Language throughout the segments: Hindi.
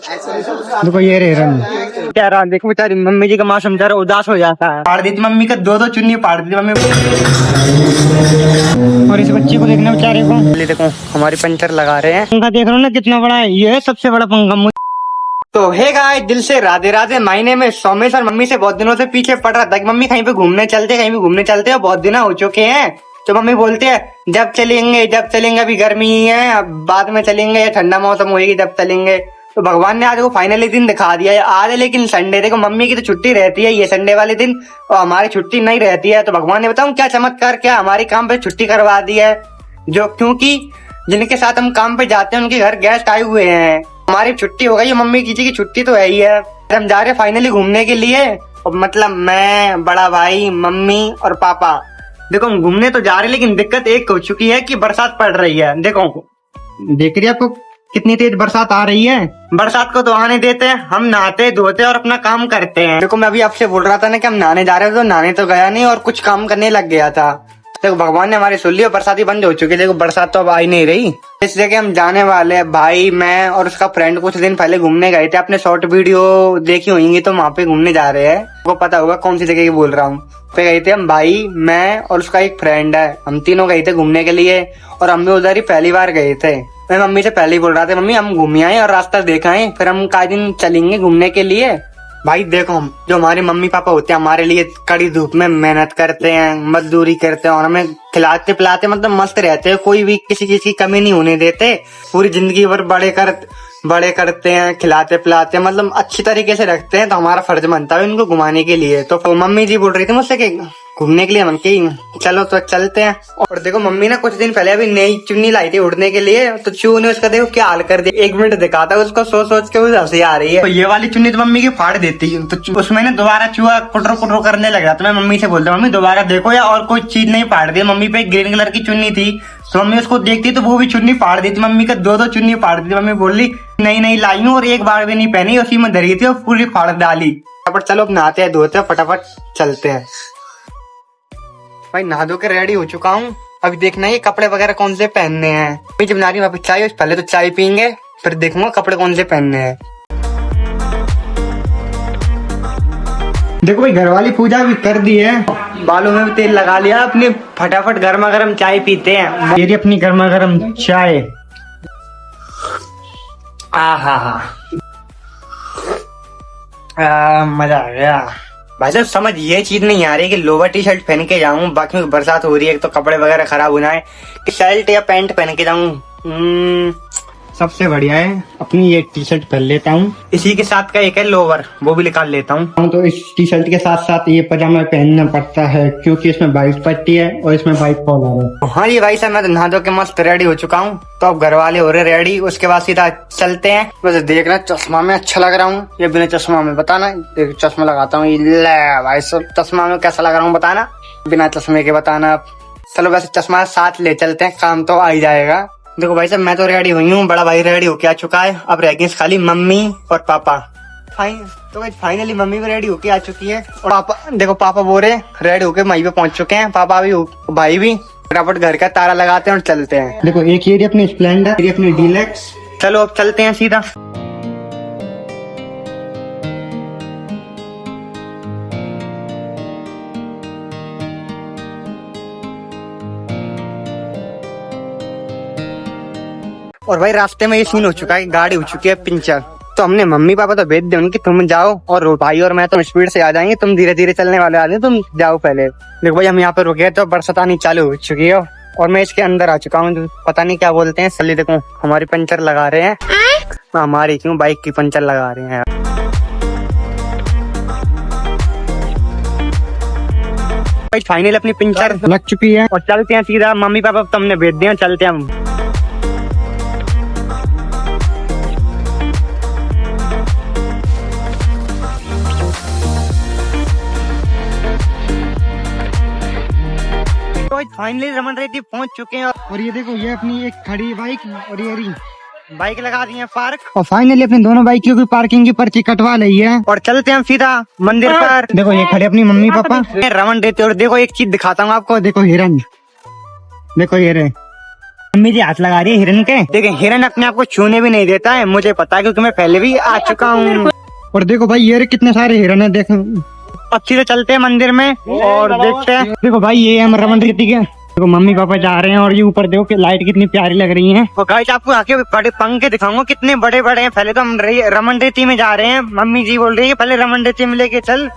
देखो ये रे हिरन क्या रहा, देखो बेचारी मम्मी जी का मौसम जरा उदास हो जाता है। फाड़ दी थी मम्मी का, दो चुन्नी फाड़ दी थी मम्मी। और इस बच्चे को देखना बेचारे को, देखो हमारी पंचर लगा रहे हैं। पंखा देख रहे हो ना कितना बड़ा है, ये है सबसे बड़ा पंखा। तो हे गाइस, दिल से राधे राधे। महीने में सोमेश और मम्मी से बहुत दिनों से पीछे पड़ रहा था कि मम्मी कहीं पे घूमने चलते, कहीं पे घूमने चलते। बहुत दिन हो चुके हैं। तो मम्मी बोलते हैं जब चलेंगे, अभी गर्मी ही है, अब बाद में चलेंगे या ठंडा मौसम होएगी जब चलेंगे। तो भगवान ने आज वो फाइनली दिन दिखा दिया है आज, लेकिन संडे। देखो मम्मी की तो छुट्टी रहती है ये संडे वाले दिन, और हमारी छुट्टी नहीं रहती है। तो भगवान ने बताऊं क्या चमत्कार, क्या हमारे काम पे छुट्टी करवा दी है। जो क्योंकि जिनके साथ हम काम पे जाते हैं उनके घर गेस्ट आए हुए हैं। हमारी छुट्टी हो गई, मम्मी की छुट्टी तो है ही है। हम जा रहे हैं फाइनली घूमने के लिए, और मतलब मैं, बड़ा भाई, मम्मी और पापा। देखो हम घूमने तो जा रहे हैं, लेकिन दिक्कत एक हो चुकी है कि बरसात पड़ रही है। देखो देख रही है आपको कितनी तेज बरसात आ रही है। बरसात को तो आने देते हैं, हम नहाते धोते और अपना काम करते हैं। देखो मैं अभी आपसे बोल रहा था ना कि हम नहाने जा रहे थे, तो नहाने तो गया नहीं और कुछ काम करने लग गया था। देखो भगवान ने हमारी सुन ली और बरसात बंद हो चुकी है। देखो बरसात तो अब आई नहीं रही। इस जगह हम जाने वाले हैं, भाई, मैं और उसका फ्रेंड कुछ दिन पहले घूमने गए थे। आपने शॉर्ट वीडियो देखी होंगी, तो वहाँ पे घूमने जा रहे हैं। वो पता होगा कौन सी जगह की बोल रहा हूँ। पे गए थे हम, भाई, मैं और उसका एक फ्रेंड है। हम तीनों गए थे घूमने के लिए, और हम भी उधर ही पहली बार गए थे। मैं मम्मी से पहले ही बोल रहा था मम्मी हम घूम आए और रास्ता देखा है, फिर हम कई दिन चलेंगे घूमने के लिए। भाई देखो हम जो हमारे मम्मी पापा होते हैं हमारे लिए कड़ी धूप में मेहनत करते हैं, मजदूरी करते हैं, और हमें खिलाते पिलाते मतलब मस्त रहते हैं। कोई भी किसी चीज की कमी नहीं होने देते। पूरी जिंदगी भर बड़े करते हैं, खिलाते पिलाते हैं, मतलब अच्छी तरीके से रखते हैं। तो हमारा फर्ज बनता है उनको घुमाने के लिए। तो मम्मी जी बोल रही थी मुझसे कि घूमने के लिए, मन की चलो तो चलते हैं। और देखो मम्मी ने कुछ दिन पहले अभी नई चुन्नी लाई थी उड़ने के लिए, तो चू ने उसका देखो क्या हाल कर दिया। 1 मिनट दिखाता है उसको, सोच के उसे हंसी आ रही है। तो ये वाली चुन्नी तो मम्मी की फाड़ देती है, तो उसमें ना दोबारा चूहा कुटर कुटर करने लगा। तो मैं मम्मी से बोलता मम्मी दोबारा देखो, या और कोई चीज नहीं फाड़ दी। मम्मी पे ग्रीन कलर की चुन्नी थी, तो मम्मी उसको देखती तो वो भी चुन्नी फाड़ दी थी। मम्मी का दो चुन्नी फाड़ दी थी। मम्मी बोली नहीं लाई हूँ और एक बार भी नहीं पहनी, उसी में धरी थी और पूरी फाड़ डाली। फटाफट चलो अब नहाते हैं धोते हैं, फटाफट चलते हैं। भाई नहा धो के रेडी हो चुका हूँ। अभी देखना है कपड़े वगैरह कौन से पहनने हैं। मैं जब बना रही हूँ चाय, पहले तो चाय पीएंगे, फिर देखूंगा कपड़े कौन से पहनने हैं। देखो भाई घर वाली पूजा भी कर दी है, बालों में भी तेल लगा लिया अपने। फटाफट गर्मा गर्म चाय पीते हैं। ये अपनी गर्मा गर्म चाय। मजा आ गया। भाई साहब समझ ये चीज नहीं आ रही कि लोवर टी शर्ट पहन के जाऊं, बाकी बरसात हो रही है तो कपड़े वगैरह खराब हो जाए, कि शर्ट या पैंट पहन के जाऊं। सबसे बढ़िया है अपनी ये टी शर्ट पहन लेता हूँ, इसी के साथ का एक है लोवर, वो भी निकाल लेता हूँ। तो इस टी शर्ट के साथ साथ ये पजामा पहनना पड़ता है, क्योंकि इसमें व्हाइट पट्टी है और इसमें व्हाइट कॉलर है। हाँ जी भाई साहब मैं तो नहा धो के मस्त रेडी हो चुका हूँ। तो अब घर वाले हो रहे रेडी, उसके बाद सीधा चलते हैं। बस देखना चश्मा में अच्छा लग रहा हूँ या बिना चश्मा में, बताना। चश्मा लगाता हूँ, भाई साहब चश्मा में कैसा लग रहा हूँ बताना, बिना चश्मे के बताना। चलो वैसे चश्मा साथ ले चलते हैं, काम तो आ ही जाएगा। देखो भाई साहब मैं तो रेडी हुई हूँ, बड़ा भाई रेडी होके आ चुका है। अब रह गए खाली मम्मी और पापा। तो फाइनली मम्मी भी रेडी होके आ चुकी है, और पापा देखो पापा बोरे रेडी होके मई पे पहुंच चुके हैं। पापा भी, भाई भी। फटाफट घर का ताला लगाते हैं और चलते हैं। देखो एक ये अपनी स्प्लेंडर, ये अपनी डीलक्स। चलो अब चलते हैं सीधा। और भाई रास्ते में ये सीन हो चुका है, गाड़ी हो चुकी है पंचर। तो हमने मम्मी पापा तो भेज दिए उनकी, तुम जाओ, और भाई और मैं तो स्पीड से आ जाएंगे, तुम धीरे धीरे चलने वाले आदमी, तुम जाओ पहले। देखो भाई हम यहाँ पे रुके तो बरसात आनी चालू हो चुकी है, और मैं इसके अंदर आ चुका हूँ। पता नहीं क्या बोलते हैं। चलिए देखो हमारी पंचर लगा रहे हैं। हमारी क्यों, बाइक की पंचर लगा रहे हैं। फाइनल अपनी पंचर लग चुकी है, और चलते हैं सीधा। मम्मी पापा तो हमने भेज दिया, चलते हैं हम। फाइनली रमन रेड्डी पहुंच चुके हैं, और ये देखो ये अपनी एक खड़ी बाइक, और ये बाइक लगा दी है पार्क, और फाइनली अपनी दोनों बाइकों की पार्किंग की पर्ची कटवा ली है, और चलते हैं सीधा मंदिर पर। देखो ये खड़े अपनी मम्मी पापा रमन रेड्डी। और देखो एक चीज दिखाता हूँ आपको, देखो हिरन, देखो ये रे मम्मी जी हाथ लगा रही है हिरन के। देखिए हिरन अपने आप को छूने भी नहीं देता है, मुझे पता है क्योंकि मैं पहले भी आ चुका हूँ। और देखो भाई ये कितने सारे हिरन है, देखो। अब सीधे चलते हैं मंदिर में और देखते हैं। देखो भाई ये है रमन रीति के। देखो मम्मी पापा जा रहे हैं और ये ऊपर देखो कि लाइट कितनी प्यारी लग रही है। और गाइस आपको आके बड़े पंखे दिखाऊंगा कितने बड़े बड़े हैं। पहले तो हम रमन रीति में जा रहे हैं, मम्मी जी बोल रही है पहले रमन रीति में लेके चल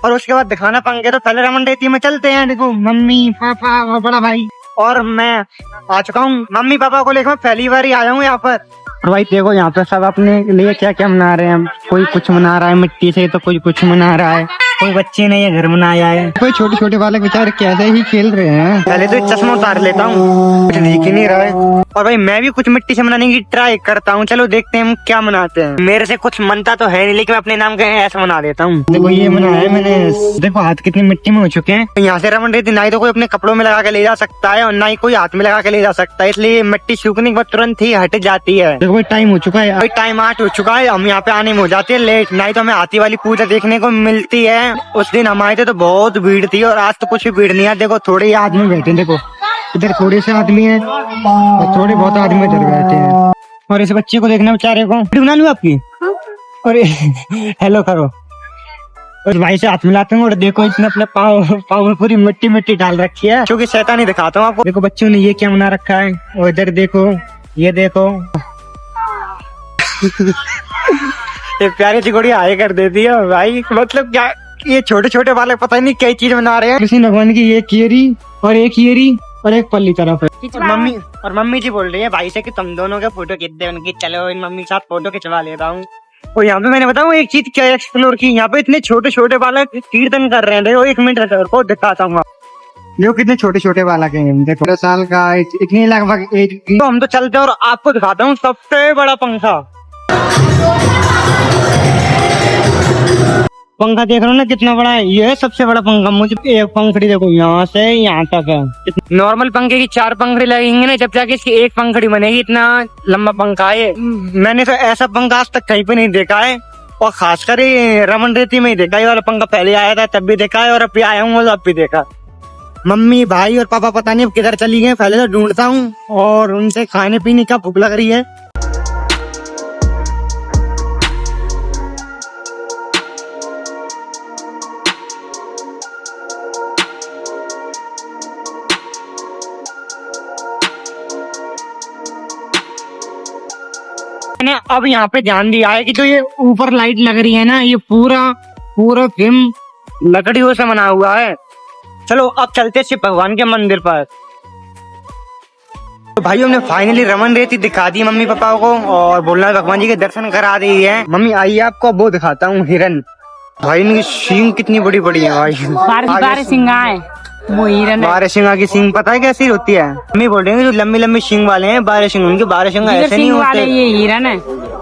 और उसके बाद दिखाना पंखे। तो पहले रमन रीति में चलते हैं। देखो मम्मी पापा और बड़ा भाई और मैं आ चुका हूँ। मम्मी पापा को लेकर मैं पहली बार ही आया हूँ यहाँ पर। और भाई देखो यहाँ पे सब अपने लिए क्या क्या मना रहे हैं। कोई कुछ मना रहा है मिट्टी से, तो कोई कुछ मना रहा है, कोई बच्चे ने ये घर बनाया है, कोई छोटे छोटे बालक बेचारे कैसे ही खेल रहे हैं। पहले तो चश्मा उतार लेता हूँ, कुछ दिख ही नहीं रहा है। और भाई मैं भी कुछ मिट्टी से बनाने की ट्राई करता हूँ। चलो देखते हैं हम क्या मनाते हैं। मेरे से कुछ मनता तो है नहीं, लेकिन मैं अपने नाम का ऐसा मना देता हूँ। देखो ये मनाया है मैंने। देखो हाथ कितनी मिट्टी में हो चुके हैं। यहाँ से रमन रीति ना ही तो कोई अपने कपड़ों में लगा के ले जा सकता है और ना ही कोई हाथ में लगा के ले जा सकता है, इसलिए मिट्टी सूखने के बाद तुरंत ही हट जाती है। देखो भाई टाइम हो चुका है, भाई टाइम 8 हो चुका है। हम यहाँ पे आने में हो जाते हैं लेट, नहीं तो हमें हाथी वाली पूजा देखने को मिलती है। उस दिन हम आए थे तो बहुत भीड़ थी और आज तो कुछ भी भीड़ नहीं है। देखो थोड़े ही आदमी बैठे, देखो इधर थोड़े से आदमी हैं और थोड़े बहुत आदमी इधर बैठे हैं। और इस बच्चे को देखना बेचारे को। वीडियो बना लूं आपकी? और हेलो करो। उस भाई से हाथ मिलाते हैं और देखो इसने अपने पाँव में पूरी मिट्टी मिट्टी डाल रखी है, क्योंकि शैतानी दिखाता हूँ आपको। देखो बच्चों ने ये क्या बना रखा है और इधर देखो ये देखो ये प्यारी सी गुड़िया आए कर देती है भाई। मतलब क्या ये छोटे छोटे वाले पता नहीं क्या चीज बना रहे हैं। कृष्ण भगवान की एक कीरी और एक ईयरी और एक पल्ली तरफ है। और मम्मी जी बोल रही है भाई से कि तुम दोनों के फोटो खींच दे उनकी। चलो इन मम्मी के साथ फोटो खिंचवा लेता हूँ। और यहाँ पे मैंने बताऊँ एक चीज क्या एक्सप्लोर की, यहाँ पे इतने छोटे छोटे बालक कीर्तन कर रहे हैं। देखो 1 मिनट को दिखाता हूँ। देखो कितने छोटे छोटे बालक हैं, देखो 15 साल का इतनी लगभग एज। तो हम तो चलते हैं और आपको दिखाता हूँ सबसे बड़ा पंखा। पंखा देख रहे हो ना कितना बड़ा है, ये है सबसे बड़ा पंखा। मुझे एक पंखड़ी देखो यहाँ से यहाँ तक है। नॉर्मल पंखे की 4 पंखड़ी लगेंगे ना जब जाके इसकी एक पंखड़ी बनेगी। इतना लंबा पंखा है। मैंने तो ऐसा पंखा आज तक कहीं पे नहीं देखा है और खासकर रमन रीति में ही देखा। ये वाला पंखा पहले आया था तब भी देखा है और अब भी आया हूँ अब भी देखा। मम्मी भाई और पापा पता नहीं अब किधर चली गए, पहले तो ढूंढता हूँ और उनसे खाने पीने का भूख लग रही है। मैंने अब यहाँ पे ध्यान दिया है कि जो ये ऊपर लाइट लग रही है ना, ये पूरा फिल्म लकड़ियों से बना हुआ है। चलो अब चलते शिव भगवान के मंदिर पर। तो भाई हमने फाइनली रमन रीति दिखा दी मम्मी पापा को और बोलना भगवान जी के दर्शन करा दी है। मम्मी आइए आपको वो दिखाता हूँ हिरन। भाई इनकी सींग कितनी बड़ी बड़ी है भाई। बारह सिंगा है वो हिरन। 12 सिंगा की सींग पता है कैसी होती है? मम्मी बोल रही है जो लंबी लंबी सींग वाले हैं 12 सिंग, उनके 12 सिंग ऐसे नहीं होते। ये हिरन है,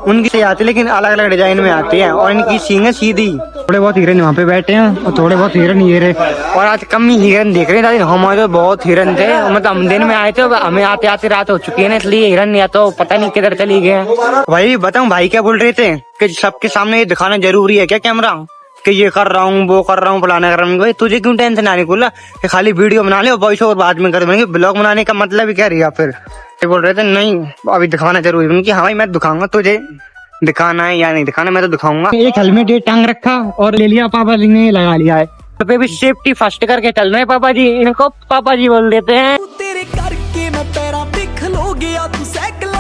उनकी से आती है लेकिन अलग अलग डिजाइन में आती है और इनकी सींग है सीधी। थोड़े बहुत हिरन वहाँ पे बैठे हैं और थोड़े बहुत हिरन ये रहे। और आज कम ही हिरन देख रहे हैं, हमारे तो बहुत हिरन थे। मतलब हम दिन में आए थे, हमें आते आते रात हो चुकी है ना, इसलिए हिरन या तो पता नहीं किधर चली गए। भाई बताऊं भाई क्या बोल रहे थे कि सबके सामने ये दिखाना जरूरी है क्या कैमरा कि ये कर रहा हूँ वो कर रहा हूँ फलाना कर रहा हूँ। भाई तुझे क्यों टेंशन आने को कि खाली वीडियो बना ले और वॉइस ओवर बाद में कर देंगे। ब्लॉग बनाने का मतलब ही क्या रही फिर? बोल रहे थे नहीं अभी दिखाना जरूरी है। हाँ भाई मैं दिखाऊंगा, तुझे दिखाना है या नहीं दिखाना मैं तो दिखाऊंगा। एक हेलमेट ये टांग रखा और ले लिया, पापा जी ने लगा लिया है। तो पे भी सेफ्टी फर्स्ट करके चल रहे हैं पापा जी। इनको पापा जी बोल देते हैं।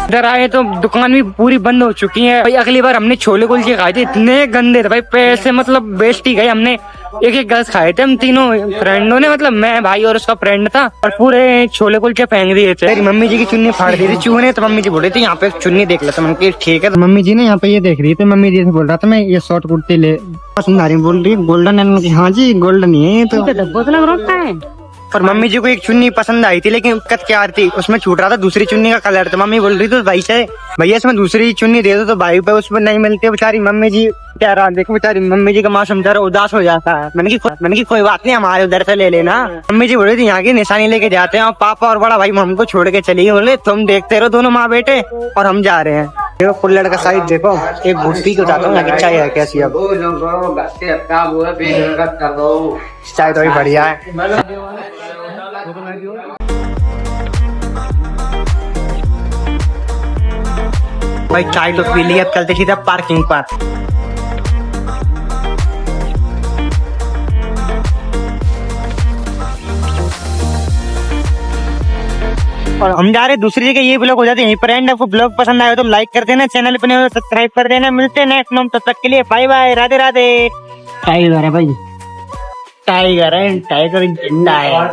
इधर आए तो दुकान भी पूरी बंद हो चुकी है भाई। अगली बार हमने छोले कुलचे खाए थे, इतने गंदे थे भाई, पैसे मतलब वेस्ट ही गए। हमने एक गल्स खाए थे हम तीनों फ्रेंडों ने, मतलब मैं भाई और उसका फ्रेंड था, और पूरे छोले कुलचे फेंक दिए थे। मेरी मम्मी जी की चुन्नी फाड़ दी थी चूहे ने, तो मम्मी जी बोल रही थी यहाँ पे चुन्नी देख लेता। मैंने ठीक है। तो मम्मी जी ने यहाँ पे ये देख रही थी, मम्मी जी से बोल रहा था मैं ये शॉर्ट कुर्ती ले पसंद आ रही, बोल रही गोल्डन। हाँ जी गोल्डन ही है तो पर मम्मी जी को एक चुन्नी पसंद आई थी लेकिन कत क्या थी उसमें छूट रहा था दूसरी चुन्नी का कलर। तो मम्मी बोल रही थी भाई से भैया इसमें दूसरी चुन्नी दे दो, तो भाई पे उसमें नहीं मिलती। बेचारी मम्मी जी क्या रहा देखो, बेचारी मम्मी जी का मौसम जरा उदास हो जाता है। मैंने की कोई बात नहीं हमारे उधर से ले लेना। मम्मी जी बोल रही थी यहाँ की निशानी लेके जाते हैं और पापा और बड़ा भाई हमको छोड़ के चली गए। बोले तुम देखते रहो दोनों माँ बेटे और हम जा रहे हैं। देखो कुल्लड़ का साइज देखो, एक घुट्टी को जाता हूँ चाय है कैसी। अब चाय तो बढ़िया है। भाई चाय तो पी ली, अब चलते सीधा पार्किंग पर। और हम जा रहे हैं दूसरी जगह, ये ब्लॉग हो जाते हैं यहीं पर एंड। आपको ब्लॉग पसंद आया तो लाइक कर देना, चैनल पर नए हो सब्सक्राइब कर देना। मिलते हैं नेक्स्ट तब तक के लिए bye bye, Radhe Radhe. Tiger है भाई, टाइगर है, टाइगर जिंदा है।